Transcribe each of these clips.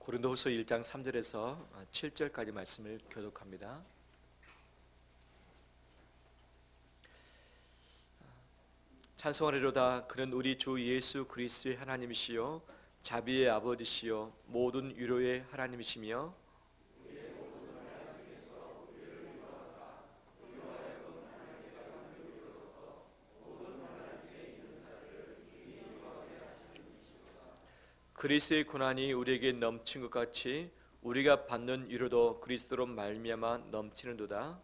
고린도후서 1장 3절에서 7절까지 말씀을 교독합니다. 찬송하리로다. 그는 우리 주 예수 그리스도의 하나님이시요 자비의 아버지시요 모든 위로의 하나님이시며 그리스도의 고난이 우리에게 넘친 것 같이 우리가 받는 위로도 그리스도로 말미암아 넘치는도다.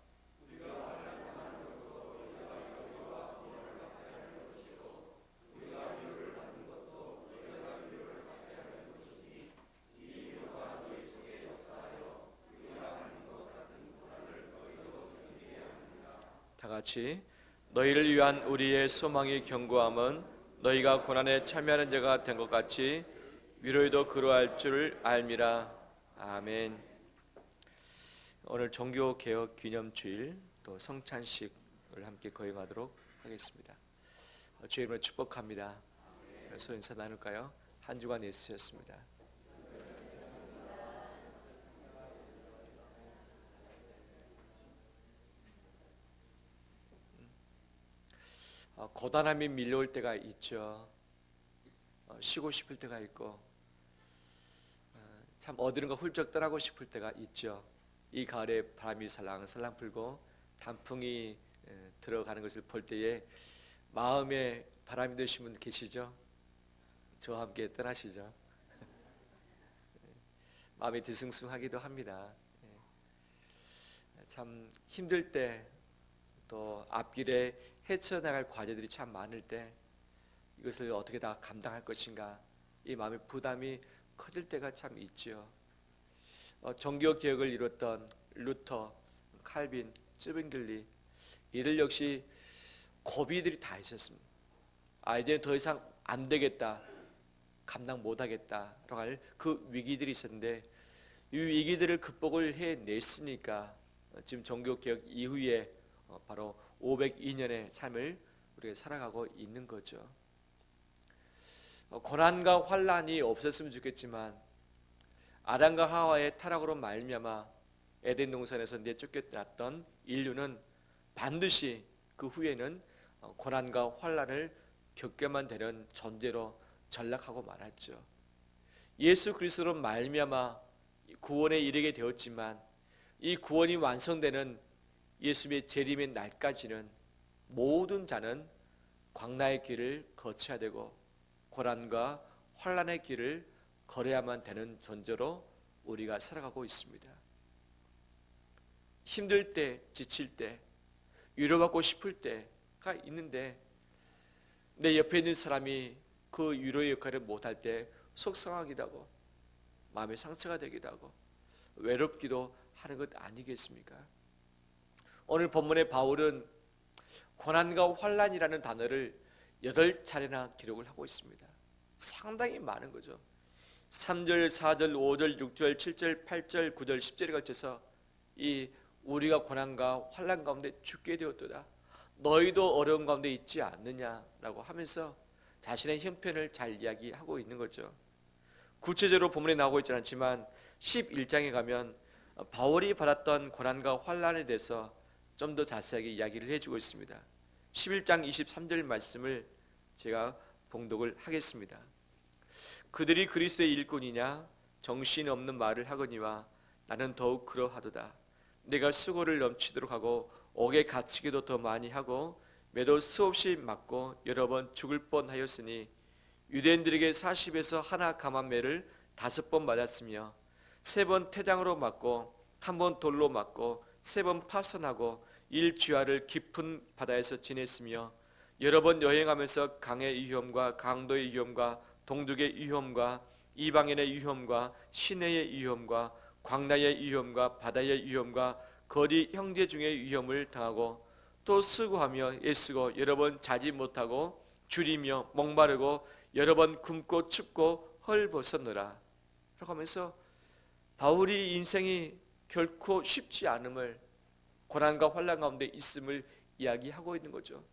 다 같이 너희를 위한 우리의 소망이 견고함은 너희가 고난에 참여하는 자가 된 것 같이 위로에도 그러할 줄 알미라. 아멘. 오늘 종교개혁 기념주일 또 성찬식을 함께 거행하도록 하겠습니다. 주의 이름으로 축복합니다. 서로 인사 나눌까요? 한 주간 애쓰셨습니다. 고단함이 밀려올 때가 있죠. 쉬고 싶을 때가 있고 참 어디론가 훌쩍 떠나고 싶을 때가 있죠. 이 가을에 바람이 살랑살랑 불고 단풍이 들어가는 것을 볼 때에 마음에 바람이 드신 분 계시죠? 저와 함께 떠나시죠. 마음이 뒤숭숭하기도 합니다. 참 힘들 때 또 앞길에 헤쳐나갈 과제들이 참 많을 때 이것을 어떻게 다 감당할 것인가 이 마음의 부담이 커질 때가 참 있지요. 종교 개혁을 이뤘던 루터, 칼빈, 쯔빙글리 이들 역시 고비들이 다 있었습니다. 이제 더 이상 안 되겠다, 감당 못하겠다라고 할 그 위기들이 있었는데 이 위기들을 극복을 해냈으니까 지금 종교 개혁 이후에 바로 502년의 삶을 우리가 살아가고 있는 거죠. 고난과 환란이 없었으면 좋겠지만 아담과 하와의 타락으로 말미암아 에덴 동산에서 내쫓겨났던 인류는 반드시 그 후에는 고난과 환란을 겪게만 되는 존재로 전락하고 말았죠. 예수 그리스도로 말미암아 구원에 이르게 되었지만 이 구원이 완성되는 예수님의 재림의 날까지는 모든 자는 광야의 길을 거쳐야 되고 고난과 환란의 길을 걸어야만 되는 존재로 우리가 살아가고 있습니다. 힘들 때, 지칠 때, 위로받고 싶을 때가 있는데 내 옆에 있는 사람이 그 위로의 역할을 못할 때 속상하기도 하고 마음의 상처가 되기도 하고 외롭기도 하는 것 아니겠습니까? 오늘 본문의 바울은 고난과 환란이라는 단어를 8차례나 기록을 하고 있습니다. 상당히 많은 거죠. 3절, 4절, 5절, 6절, 7절, 8절, 9절, 10절에 걸쳐서 이 우리가 고난과 환란 가운데 죽게 되었도다. 너희도 어려움 가운데 있지 않느냐라고 하면서 자신의 형편을 잘 이야기하고 있는 거죠. 구체적으로 본문에 나오고 있지 않지만 11장에 가면 바울이 받았던 고난과 환란에 대해서 좀 더 자세하게 이야기를 해주고 있습니다. 11장 23절 말씀을 제가 봉독을 하겠습니다. 그들이 그리스도의 일꾼이냐 정신없는 말을 하거니와 나는 더욱 그러하도다. 내가 수고를 넘치도록 하고 옥에 갇히기도 더 많이 하고 매도 수없이 맞고 여러 번 죽을 뻔하였으니 유대인들에게 40에서 하나 감한 매를 5번 맞았으며 3번 태장으로 맞고 1번 돌로 맞고 3번 파선하고 일주야를 깊은 바다에서 지냈으며 여러 번 여행하면서 강의 위험과 강도의 위험과 동독의 위험과 이방인의 위험과 시내의 위험과 광야의 위험과 바다의 위험과 거리 형제 중의 위험을 당하고 또 수고하며 애쓰고 여러 번 자지 못하고 줄이며 목마르고 여러 번 굶고 춥고 헐벗었노라 라고 하면서 바울이 인생이 결코 쉽지 않음을 고난과 환난 가운데 있음을 이야기하고 있는 거죠.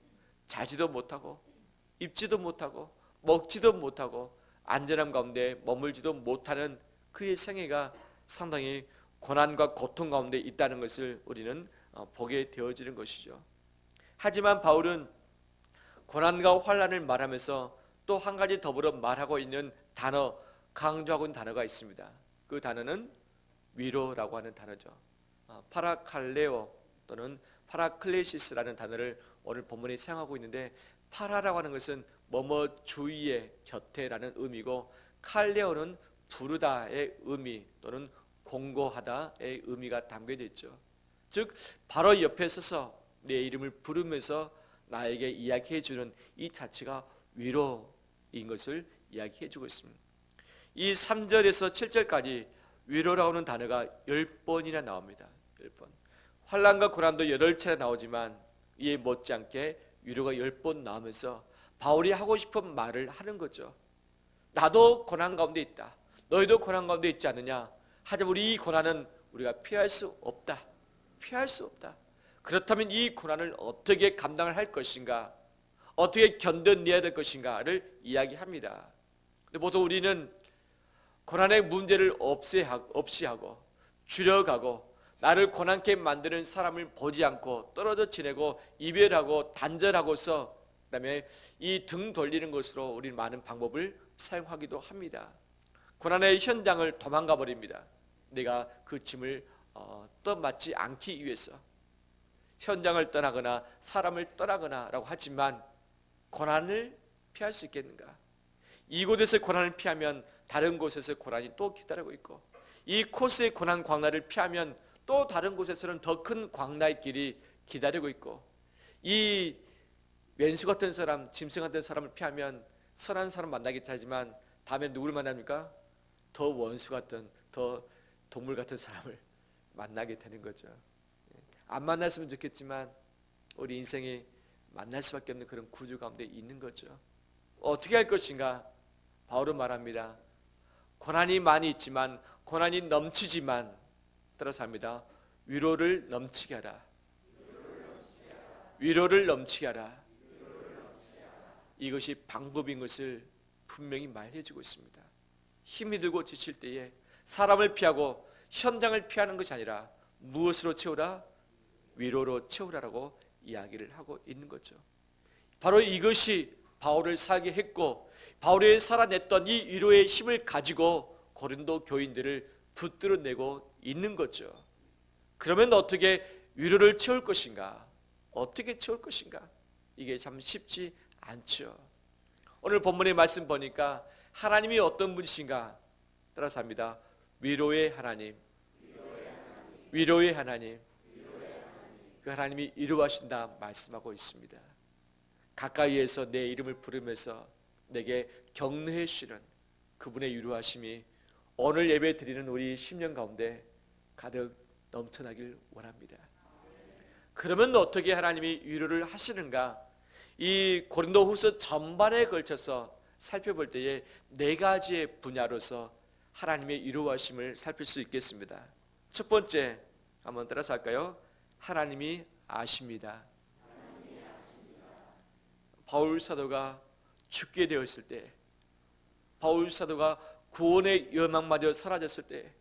자지도 못하고 입지도 못하고 먹지도 못하고 안전함 가운데 머물지도 못하는 그의 생애가 상당히 고난과 고통 가운데 있다는 것을 우리는 보게 되어지는 것이죠. 하지만 바울은 고난과 환난을 말하면서 또 한 가지 더불어 말하고 있는 단어, 강조하고 있는 단어가 있습니다. 그 단어는 위로라고 하는 단어죠. 파라칼레오 또는 파라클레시스라는 단어를 오늘 본문에 사용하고 있는데, 파라라고 하는 것은 뭐뭐 주위에 곁에라는 의미고, 칼레오는 부르다의 의미 또는 공고하다의 의미가 담겨져 있죠. 즉 바로 옆에 서서 내 이름을 부르면서 나에게 이야기해 주는 이 자체가 위로인 것을 이야기해 주고 있습니다. 이 3절에서 7절까지 위로라고 하는 단어가 10번이나 나옵니다. 10번. 환난과 고난도 8차례 나오지만 이에 못지않게 위로가 10번 나오면서 바울이 하고 싶은 말을 하는 거죠. 나도 고난 가운데 있다. 너희도 고난 가운데 있지 않느냐. 하지만 우리 이 고난은 우리가 피할 수 없다. 피할 수 없다. 그렇다면 이 고난을 어떻게 감당을 할 것인가, 어떻게 견뎌내야 될 것인가를 이야기합니다. 근데 보통 우리는 고난의 문제를 없이 하고 줄여가고 나를 고난케 만드는 사람을 보지 않고 떨어져 지내고 이별하고 단절하고서 그다음에 이 등 돌리는 것으로 우리는 많은 방법을 사용하기도 합니다. 고난의 현장을 도망가 버립니다. 내가 그 짐을 떠맡지 않기 위해서 현장을 떠나거나 사람을 떠나거나라고 하지만 고난을 피할 수 있겠는가? 이곳에서 고난을 피하면 다른 곳에서 고난이 또 기다리고 있고, 이 코스의 고난 광야를 피하면 또 다른 곳에서는 더 큰 광야의 길이 기다리고 있고, 이 왼수 같은 사람, 짐승 같은 사람을 피하면 선한 사람 만나겠지 하지만 다음에 누구를 만납니까? 더 원수 같은, 더 동물 같은 사람을 만나게 되는 거죠. 안 만났으면 좋겠지만 우리 인생이 만날 수밖에 없는 그런 구조 가운데 있는 거죠. 어떻게 할 것인가? 바울은 말합니다. 고난이 많이 있지만, 고난이 넘치지만, 따라서 합니다. 위로를 넘치게 하라. 위로를 넘치게 하라. 이것이 방법인 것을 분명히 말해주고 있습니다. 힘이 들고 지칠 때에 사람을 피하고 현장을 피하는 것이 아니라 무엇으로 채우라? 위로로 채우라라고 이야기를 하고 있는 거죠. 바로 이것이 바울을 살게 했고, 바울이 살아냈던 이 위로의 힘을 가지고 고린도 교인들을 붙들어내고 있는 거죠. 그러면 어떻게 위로를 채울 것인가? 어떻게 채울 것인가? 이게 참 쉽지 않죠. 오늘 본문의 말씀 보니까 하나님이 어떤 분이신가? 따라서 합니다. 위로의 하나님. 위로의 하나님. 그 하나님이 위로하신다 말씀하고 있습니다. 가까이에서 내 이름을 부르면서 내게 격려해 주시는 그분의 위로하심이 오늘 예배 드리는 우리 심령 가운데 가득 넘쳐나길 원합니다. 그러면 어떻게 하나님이 위로를 하시는가? 이 고린도후서 전반에 걸쳐서 살펴볼 때에 4가지의 분야로서 하나님의 위로하심을 살필 수 있겠습니다. 첫 번째, 한번 따라서 할까요? 하나님이 아십니다. 바울 사도가 죽게 되었을 때, 바울 사도가 구원의 여망마저 사라졌을 때,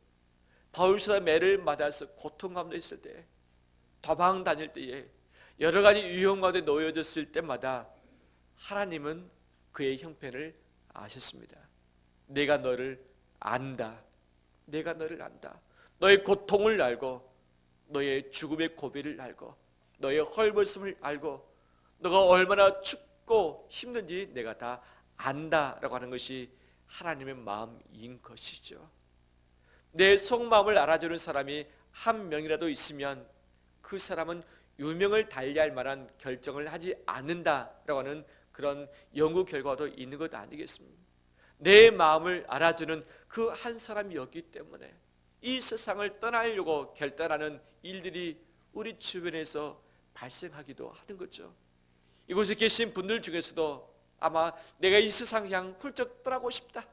바울 사도가 매를 맞아서 고통 가운데 있을 때, 도망 다닐 때에, 여러 가지 위험 가운데 놓여졌을 때마다 하나님은 그의 형편을 아셨습니다. 내가 너를 안다. 내가 너를 안다. 너의 고통을 알고, 너의 죽음의 고비를 알고, 너의 헐벗음을 알고, 너가 얼마나 춥고 힘든지 내가 다 안다라고 하는 것이 하나님의 마음인 것이죠. 내 속마음을 알아주는 사람이 한 명이라도 있으면 그 사람은 유명을 달리할 만한 결정을 하지 않는다라고 하는 그런 연구 결과도 있는 것 아니겠습니까? 내 마음을 알아주는 그 한 사람이었기 때문에 이 세상을 떠나려고 결단하는 일들이 우리 주변에서 발생하기도 하는 거죠. 이곳에 계신 분들 중에서도 아마 내가 이 세상 그냥 훌쩍 떠나고 싶다,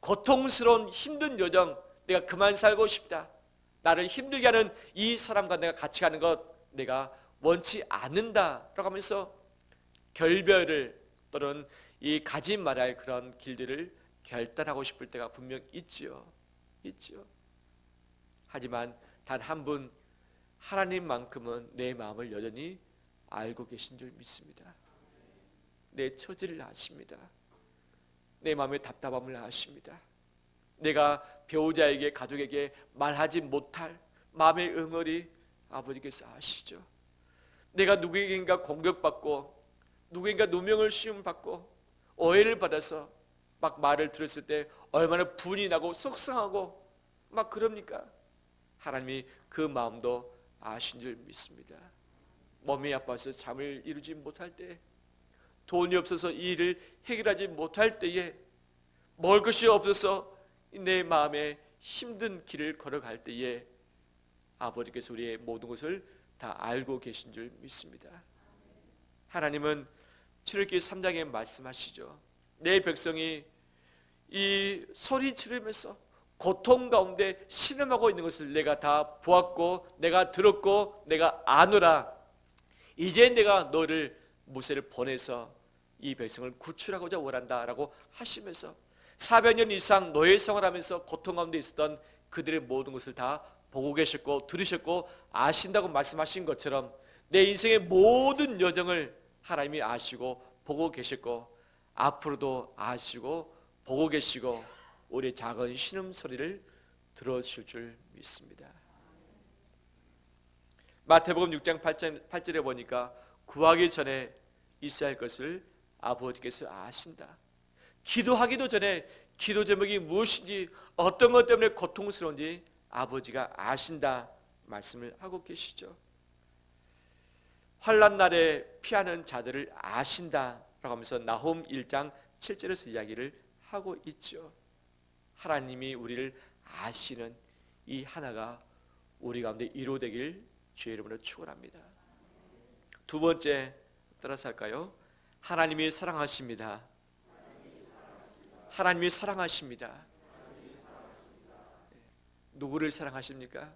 고통스러운 힘든 여정 내가 그만 살고 싶다, 나를 힘들게 하는 이 사람과 내가 같이 가는 것 내가 원치 않는다라고 하면서 결별을 또는 이 가지 말아야 할 그런 길들을 결단하고 싶을 때가 분명 있지요. 있죠. 하지만 단 한 분 하나님만큼은 내 마음을 여전히 알고 계신 줄 믿습니다. 내 처지를 아십니다. 내 마음의 답답함을 아십니다. 내가 배우자에게 가족에게 말하지 못할 마음의 응어리 아버지께서 아시죠. 내가 누구에게인가 공격받고 누구에게인가 누명을 씌움받고 오해를 받아서 막 말을 들었을 때 얼마나 분이 나고 속상하고 막 그럽니까? 하나님이 그 마음도 아신 줄 믿습니다. 몸이 아파서 잠을 이루지 못할 때, 돈이 없어서 이 일을 해결하지 못할 때에, 먹을 것이 없어서 내 마음에 힘든 길을 걸어갈 때에 아버지께서 우리의 모든 것을 다 알고 계신 줄 믿습니다. 하나님은 출애굽기 3장에 말씀하시죠. 내 백성이 이 소리 지르면서 고통 가운데 신음하고 있는 것을 내가 다 보았고 내가 들었고 내가 아노라. 이제 내가 너를 모세를 보내서 이 백성을 구출하고자 원한다라고 하시면서 400년 이상 노예 생활하면서 고통 가운데 있었던 그들의 모든 것을 다 보고 계셨고 들으셨고 아신다고 말씀하신 것처럼 내 인생의 모든 여정을 하나님이 아시고 보고 계셨고 앞으로도 아시고 보고 계시고 우리의 작은 신음소리를 들어주실 줄 믿습니다. 마태복음 6장 8절에 보니까 구하기 전에 있어야 할 것을 아버지께서 아신다. 기도하기도 전에 기도 제목이 무엇인지 어떤 것 때문에 고통스러운지 아버지가 아신다 말씀을 하고 계시죠. 환난 날에 피하는 자들을 아신다라고 하면서 나홈 1장 7절에서 이야기를 하고 있죠. 하나님이 우리를 아시는 이 하나가 우리 가운데 이루어되길 주의 이름으로 축원합니다. 두 번째 따라서 할까요? 하나님이 사랑하십니다. 하나님이 사랑하십니다. 누구를 사랑하십니까?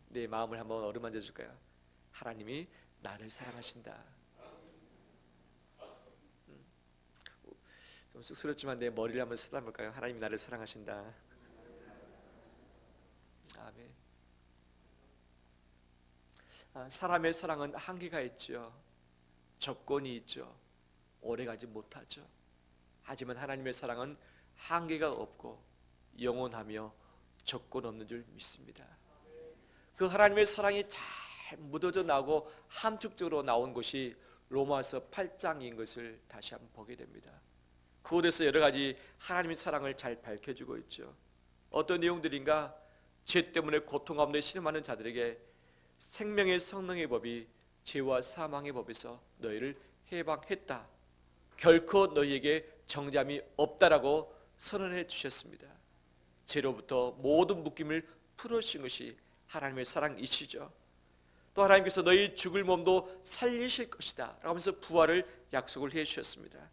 내 마음을 한번 어루만져 줄까요? 하나님이 나를 사랑하신다. 좀 쑥스럽지만 내 머리를 한번 쓰다볼까요? 하나님이 나를 사랑하신다. 아멘. 사람의 사랑은 한계가 있죠. 조건이 있죠. 오래가지 못하죠. 하지만 하나님의 사랑은 한계가 없고 영원하며 조건 없는 줄 믿습니다. 그 하나님의 사랑이 잘 묻어져 나오고 함축적으로 나온 것이 로마서 8장인 것을 다시 한번 보게 됩니다. 그곳에서 여러 가지 하나님의 사랑을 잘 밝혀주고 있죠. 어떤 내용들인가? 죄 때문에 고통 가운데 신음하는 자들에게 생명의 성령의 법이 죄와 사망의 법에서 너희를 해방했다. 결코 너희에게 정죄함이 없다라고 선언해 주셨습니다. 죄로부터 모든 묶임을 풀어주신 것이 하나님의 사랑이시죠. 또 하나님께서 너희 죽을 몸도 살리실 것이다 라고 하면서 부활을 약속을 해 주셨습니다.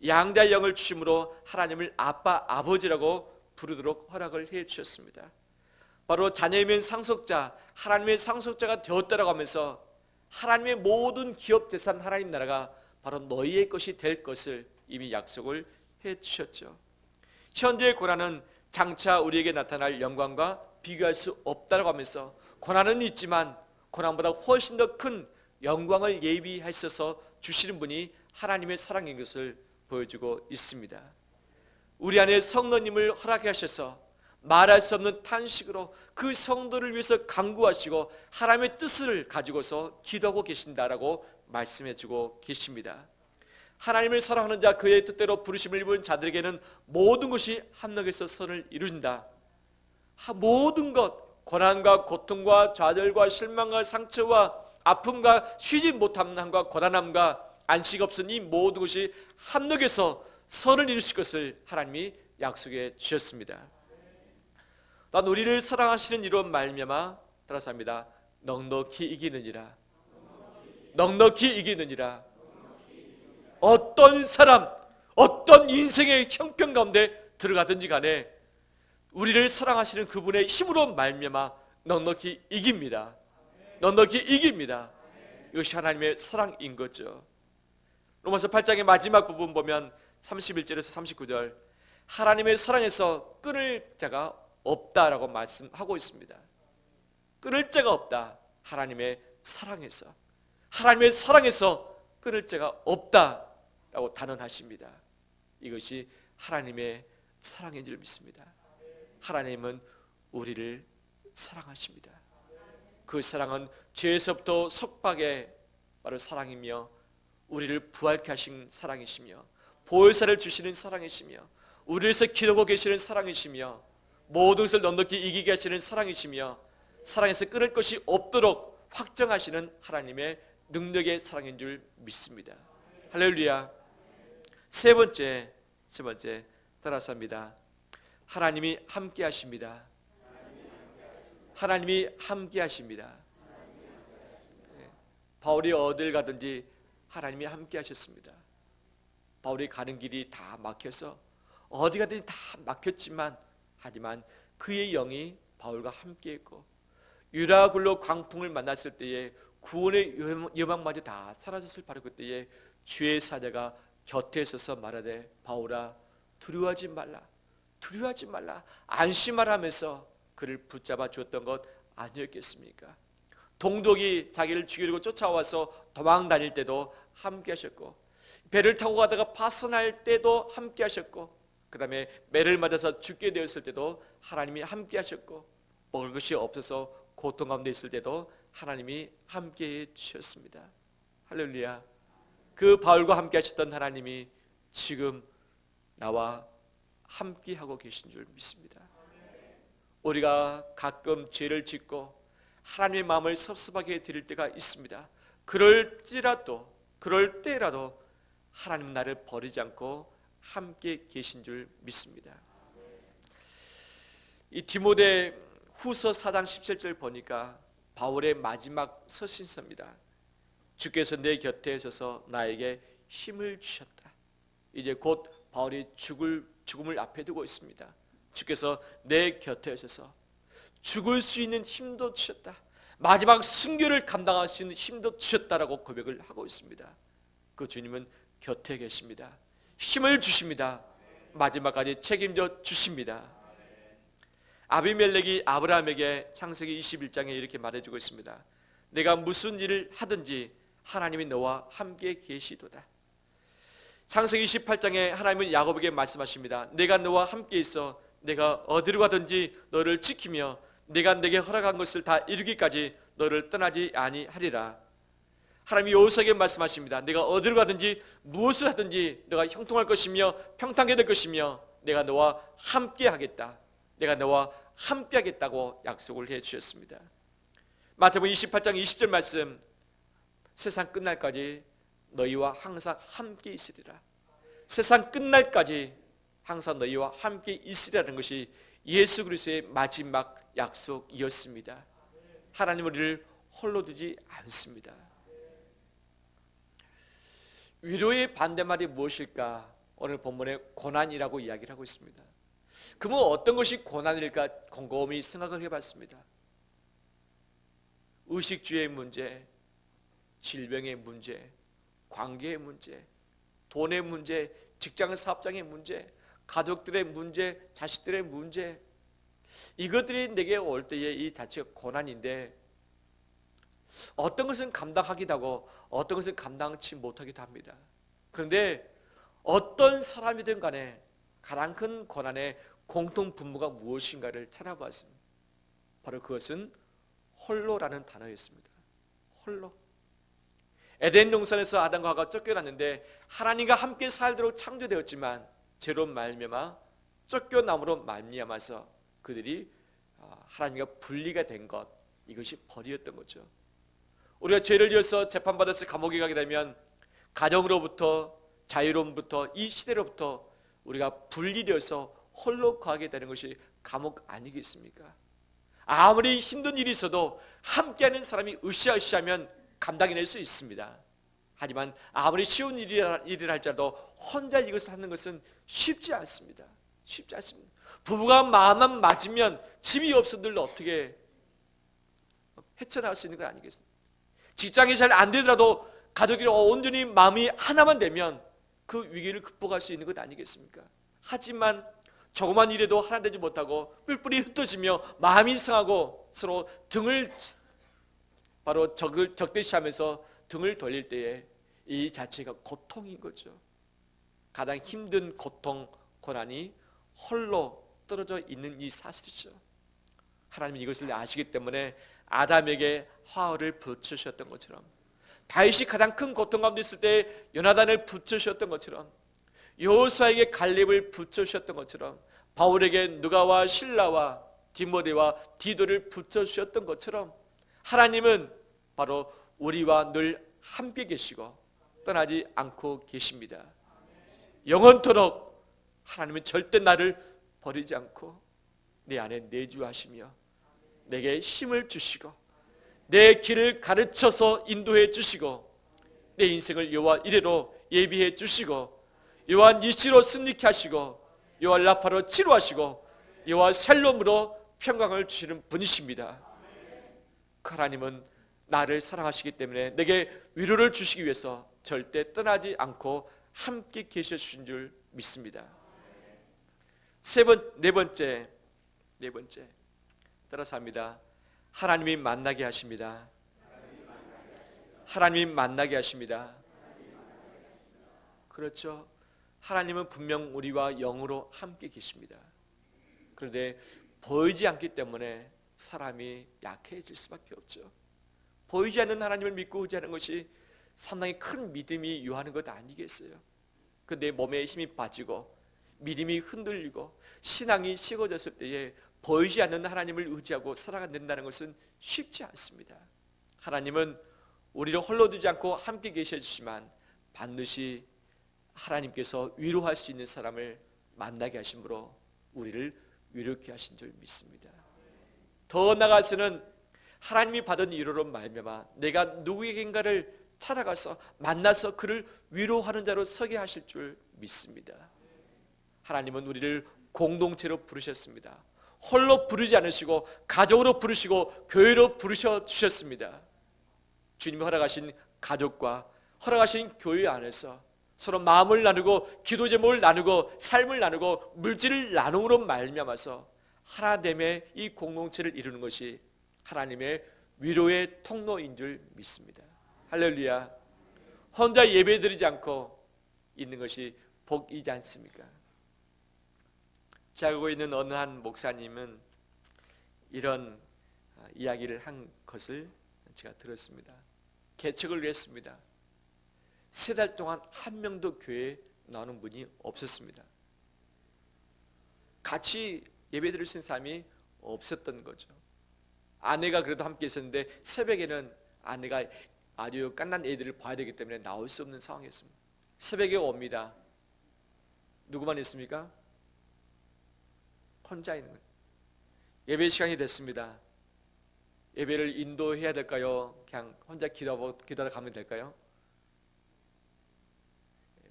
양자의 영을 주심으로 하나님을 아빠 아버지라고 부르도록 허락을 해 주셨습니다. 바로 자녀이면 상속자, 하나님의 상속자가 되었다라고 하면서 하나님의 모든 기업 재산 하나님 나라가 바로 너희의 것이 될 것을 이미 약속을 해 주셨죠. 현재의 고난은 장차 우리에게 나타날 영광과 비교할 수 없다라고 하면서 고난은 있지만 고난보다 훨씬 더 큰 영광을 예비하셔서 주시는 분이 하나님의 사랑인 것을 보여주고 있습니다. 우리 안에 성도님을 허락해 하셔서 말할 수 없는 탄식으로 그 성도를 위해서 간구하시고 하나님의 뜻을 가지고서 기도하고 계신다라고 말씀해 주고 계십니다. 하나님을 사랑하는 자 그의 뜻대로 부르심을 입은 자들에게는 모든 것이 합력해서 선을 이룬다. 모든 것, 고난과 고통과 좌절과 실망과 상처와 아픔과 쉬지 못함과 고단함과 안식 없은 이 모든 것이 합력해서 선을 이루실 것을 하나님이 약속해 주셨습니다. 난 우리를 사랑하시는 이로 말미암아 따라서 합니다. 넉넉히 이기느니라. 넉넉히 이기느니라. 어떤 사람, 어떤 인생의 형편 가운데 들어가든지 간에 우리를 사랑하시는 그분의 힘으로 말미암아 넉넉히 이깁니다. 넉넉히 이깁니다. 이것이 하나님의 사랑인 거죠. 로마서 8장의 마지막 부분 보면 31절에서 39절 하나님의 사랑에서 끊을 자가 없다라고 말씀하고 있습니다. 끊을 자가 없다. 하나님의 사랑에서. 하나님의 사랑에서 끊을 자가 없다라고 단언하십니다. 이것이 하나님의 사랑인 줄 믿습니다. 하나님은 우리를 사랑하십니다. 그 사랑은 죄에서부터 속박의 바로 사랑이며, 우리를 부활케 하신 사랑이시며, 보혈사를 주시는 사랑이시며, 우리에서 기도하고 계시는 사랑이시며, 모든 것을 넉넉히 이기게 하시는 사랑이시며, 사랑에서 끊을 것이 없도록 확정하시는 하나님의 능력의 사랑인 줄 믿습니다. 할렐루야. 세 번째 따라서 합니다. 하나님이 함께 하십니다. 하나님이 함께 하십니다. 바울이 어딜 가든지 하나님이 함께 하셨습니다. 바울이 가는 길이 다 막혀서 어디 가든지 다 막혔지만, 하지만 그의 영이 바울과 함께 했고, 유라굴로 광풍을 만났을 때에 구원의 여망마저 다 사라졌을 바로 그때에 주의 사자가 곁에 서서 말하되, 바울아 두려워하지 말라, 두려워하지 말라, 안심하라 하면서 그를 붙잡아 주었던 것 아니었겠습니까? 동독이 자기를 죽이려고 쫓아와서 도망 다닐 때도 함께 하셨고, 배를 타고 가다가 파손할 때도 함께 하셨고, 그 다음에 매를 맞아서 죽게 되었을 때도 하나님이 함께 하셨고, 먹을 것이 없어서 고통 가운데 있을 때도 하나님이 함께 해 주셨습니다. 할렐루야. 그 바울과 함께 하셨던 하나님이 지금 나와 함께 하고 계신 줄 믿습니다. 우리가 가끔 죄를 짓고 하나님의 마음을 섭섭하게 드릴 때가 있습니다. 그럴 때라도 하나님 나를 버리지 않고 함께 계신 줄 믿습니다. 이 디모데 후서 4장 17절 보니까 바울의 마지막 서신서입니다. 주께서 내 곁에 서서 나에게 힘을 주셨다. 이제 곧 바울이 죽음을 앞에 두고 있습니다. 주께서 내 곁에 서서 죽을 수 있는 힘도 주셨다. 마지막 순교를 감당할 수 있는 힘도 주셨다라고 고백을 하고 있습니다. 그 주님은 곁에 계십니다. 힘을 주십니다. 마지막까지 책임져 주십니다. 아비멜렉이 아브라함에게 창세기 21장에 이렇게 말해주고 있습니다. 내가 무슨 일을 하든지 하나님이 너와 함께 계시도다. 창세기 28장에 하나님은 야곱에게 말씀하십니다. 내가 너와 함께 있어 내가 어디로 가든지 너를 지키며 내가 내게 허락한 것을 다 이루기까지 너를 떠나지 아니하리라. 하나님이 여호수아에게 말씀하십니다. 내가 어디로 가든지 무엇을 하든지 너가 형통할 것이며 평탄하게 될 것이며 내가 너와 함께 하겠다. 내가 너와 함께 하겠다고 약속을 해 주셨습니다. 마태복음 28장 20절 말씀, 세상 끝날까지 너희와 항상 함께 있으리라. 세상 끝날까지 항상 너희와 함께 있으리라는 것이 예수 그리스도의 마지막 약속이었습니다. 하나님 우리를 홀로 두지 않습니다. 위로의 반대말이 무엇일까? 오늘 본문에 고난이라고 이야기를 하고 있습니다. 그러면 어떤 것이 고난일까 곰곰이 생각을 해봤습니다. 의식주의 문제, 질병의 문제, 관계의 문제, 돈의 문제, 직장 사업장의 문제, 가족들의 문제, 자식들의 문제, 이것들이 내게 올 때에 이 자체가 고난인데, 어떤 것은 감당하기도 하고 어떤 것은 감당치 못하기도 합니다. 그런데 어떤 사람이든 간에 가장 큰 고난의 공통 분모가 무엇인가를 찾아봤습니다. 바로 그것은 홀로라는 단어였습니다. 홀로. 에덴 동산에서 아담과 하와가 쫓겨났는데 하나님과 함께 살도록 창조되었지만 죄로 말미암아 쫓겨남으로 말미암아서 그들이 하나님과 분리가 된 것, 이것이 벌이였던 거죠. 우리가 죄를 지어서 재판받아서 감옥에 가게 되면 가정으로부터, 자유로움부터, 이 시대로부터 우리가 분리되어서 홀로 거하게 되는 것이 감옥 아니겠습니까? 아무리 힘든 일이 있어도 함께하는 사람이 으쌰으쌰하면 감당해낼 수 있습니다. 하지만 아무리 쉬운 일이라 할지라도 혼자 이것을 하는 것은 쉽지 않습니다. 쉽지 않습니다. 부부가 마음만 맞으면 집이 없어도 어떻게 헤쳐나갈 수 있는 건 아니겠습니까? 직장이 잘 안 되더라도 가족이 온전히 마음이 하나만 되면 그 위기를 극복할 수 있는 것 아니겠습니까? 하지만 조그만 일에도 하나 되지 못하고 뿔뿔이 흩어지며 마음이 상하고 서로 등을 바로 적대시하면서 등을 돌릴 때에 이 자체가 고통인 거죠. 가장 힘든 고통, 고난이 홀로 떨어져 있는 이 사실이죠. 하나님은 이것을 아시기 때문에 아담에게 화를 붙여주셨던 것처럼, 다윗이 가장 큰 고통 가운데 있을 때 요나단을 붙여주셨던 것처럼, 여호수아에게 갈렙을 붙여주셨던 것처럼, 바울에게 누가와 실라와 디모데와 디도를 붙여주셨던 것처럼, 하나님은 바로 우리와 늘 함께 계시고 떠나지 않고 계십니다. 영원토록 하나님은 절대 나를 버리지 않고 내 안에 내주하시며 내게 힘을 주시고 내 길을 가르쳐서 인도해 주시고 내 인생을 여호와 이레로 예비해 주시고 여호와 니시로 승리케 하시고 여호와 라파로 치료하시고 여호와 샬롬으로 평강을 주시는 분이십니다. 그 하나님은 나를 사랑하시기 때문에 내게 위로를 주시기 위해서 절대 떠나지 않고 함께 계셔 주신 줄 믿습니다. 네 번째 따라서 합니다. 하나님이 만나게 하십니다. 하나님이 만나게 하십니다. 그렇죠. 하나님은 분명 우리와 영으로 함께 계십니다. 그런데 보이지 않기 때문에 사람이 약해질 수밖에 없죠. 보이지 않는 하나님을 믿고 의지하는 것이 상당히 큰 믿음이 요하는 것 아니겠어요? 그 내 몸에 힘이 빠지고 믿음이 흔들리고 신앙이 식어졌을 때에 보이지 않는 하나님을 의지하고 살아간다는 것은 쉽지 않습니다. 하나님은 우리를 홀로 두지 않고 함께 계셔주시지만 반드시 하나님께서 위로할 수 있는 사람을 만나게 하심으로 우리를 위로케 하신 줄 믿습니다. 더 나아가서는 하나님이 받은 위로로 말미암아 내가 누구에겐가를 찾아가서 만나서 그를 위로하는 자로 서게 하실 줄 믿습니다. 하나님은 우리를 공동체로 부르셨습니다. 홀로 부르지 않으시고 가족으로 부르시고 교회로 부르셔 주셨습니다. 주님이 허락하신 가족과 허락하신 교회 안에서 서로 마음을 나누고 기도 제목을 나누고 삶을 나누고 물질을 나눔으로 말미암아서 하나됨의 이 공동체를 이루는 것이 하나님의 위로의 통로인 줄 믿습니다. 할렐루야. 혼자 예배드리지 않고 있는 것이 복이지 않습니까? 자고 있는 어느 한 목사님은 이런 이야기를 한 것을 제가 들었습니다. 개척을 했습니다. 3달 동안 한 명도 교회에 나오는 분이 없었습니다. 같이 예배 드릴 수 있는 사람이 없었던 거죠. 아내가 그래도 함께 있었는데 새벽에는 아내가 아주 갓난 애들을 봐야 되기 때문에 나올 수 없는 상황이었습니다. 새벽에 옵니다. 누구만 있습니까? 혼자 있는 거예요. 예배 시간이 됐습니다. 예배를 인도해야 될까요? 그냥 혼자 기도하다 가면 될까요?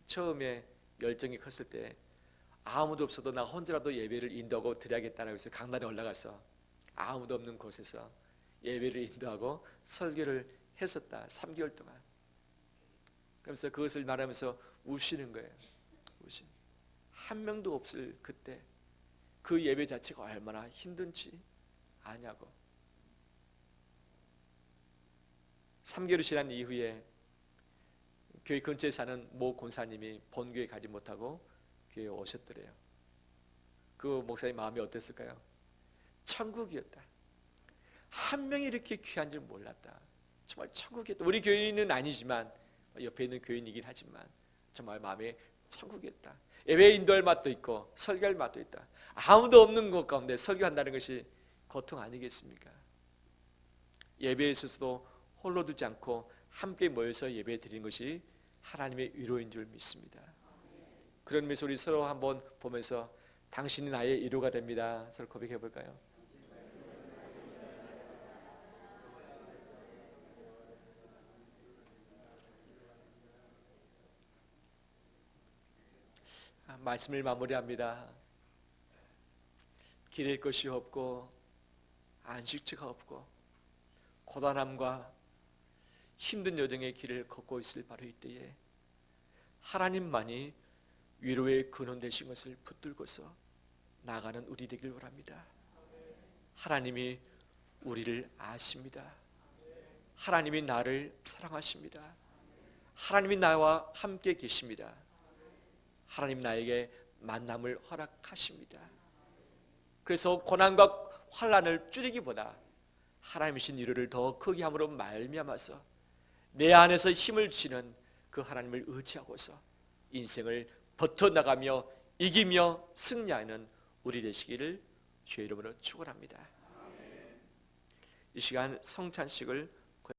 처음에 열정이 컸을 때 아무도 없어도 나 혼자라도 예배를 인도하고 드려야겠다라고 해서 강단에 올라가서 아무도 없는 곳에서 예배를 인도하고 설교를 했었다. 3개월 동안. 그러면서 그것을 말하면서 우시는 거예요. 한 명도 없을 그때 그 예배 자체가 얼마나 힘든지 아냐고. 3개월이 지난 이후에 교회 근처에 사는 모 권사님이 본교에 가지 못하고 교회에 오셨더래요. 그 목사님 마음이 어땠을까요? 천국이었다. 한 명이 이렇게 귀한 줄 몰랐다. 정말 천국이었다. 우리 교인은 아니지만 옆에 있는 교인이긴 하지만 정말 마음에 천국이었다. 예배 인도할 맛도 있고 설교할 맛도 있다. 아무도 없는 곳 가운데 설교한다는 것이 고통 아니겠습니까? 예배에 있어서도 홀로 두지 않고 함께 모여서 예배 드리는 것이 하나님의 위로인 줄 믿습니다. 그런 의미에서 우리 서로 한번 보면서 당신이 나의 위로가 됩니다. 서로 고백해 볼까요? 말씀을 마무리합니다. 기댈 것이 없고 안식처가 없고 고단함과 힘든 여정의 길을 걷고 있을 바로 이때에 하나님만이 위로의 근원 되신 것을 붙들고서 나가는 우리 되길 원합니다. 하나님이 우리를 아십니다. 하나님이 나를 사랑하십니다. 하나님이 나와 함께 계십니다. 하나님 나에게 만남을 허락하십니다. 그래서 고난과 환난을 줄이기보다 하나님이신 위로를 더 크게 함으로 말미암아서 내 안에서 힘을 주시는 그 하나님을 의지하고서 인생을 버텨나가며 이기며 승리하는 우리 되시기를 주의 이름으로 축원합니다. 이 시간 성찬식을